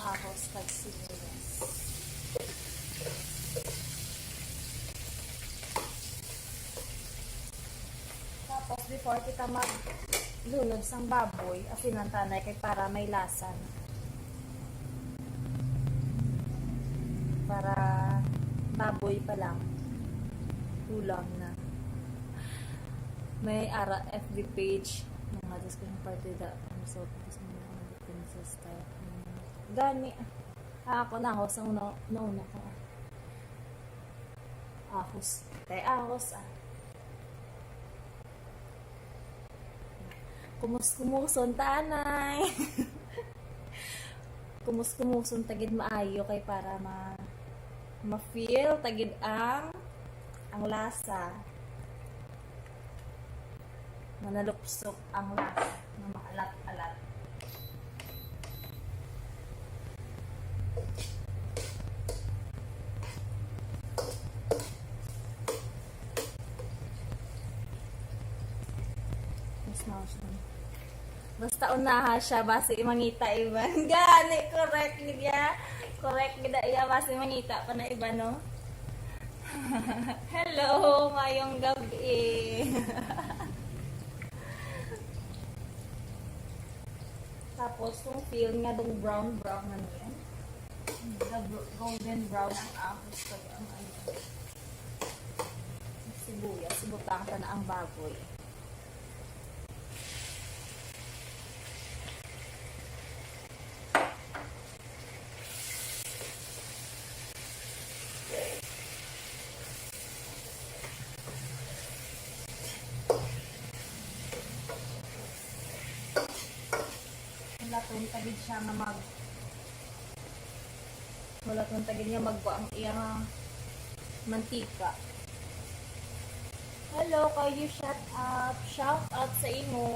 Ahos kag sibuyas. Tapos before kita maglulod sang baboy, asinan tanay kay para may lasa na. Para baboy pa lang. Ulam na. May ara FB page ng atas ko ng partida. So, kasi mga princess type. Gani. Ako na ahos ang nauna ko. Ahos. Ahos ah. Kumuson tanay. Kumuson tagid maayo kay para ma-feel tagid ang lasa. Manalupsok ang lasa na maalat-alat. Basta unaha siya, basi mangita iban. Gani, correct niya. Correct gida iya, basi mangita pa na iba, no? Hello, ngayong gabi. Tapos, kung feel nga dong brown na niyan. Golden brown ang ahos pag ang sibuyas, sibutang ka na ang baboy. Tagid siya na wala tong tagid niya magwa ang iyang mantika. Hello kayo, shout out sa imo.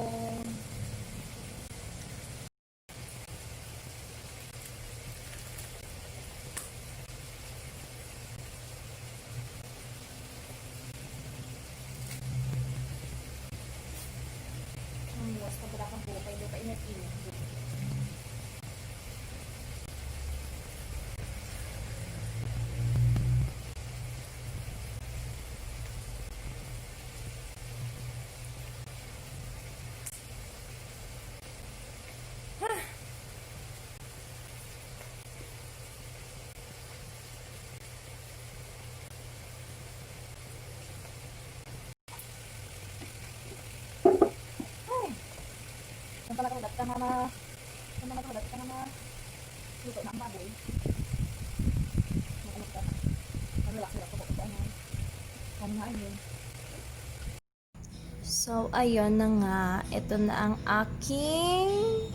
Ang luwas na pala kang bukay doon kayo natinit. Pala kadat ka na luto na ang baboy. Ano ka? Relax ako po ano. Ano nga yun? So ayun na nga, ito na ang aking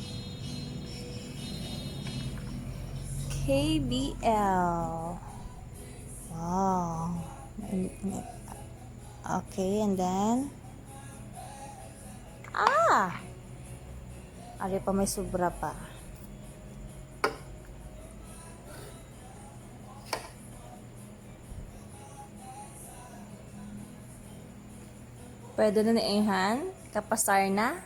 KBL. Wow. Mainit-init. Okay, and then ari pa may sobra pa. Pwede na ni Ehan? Kapasar na?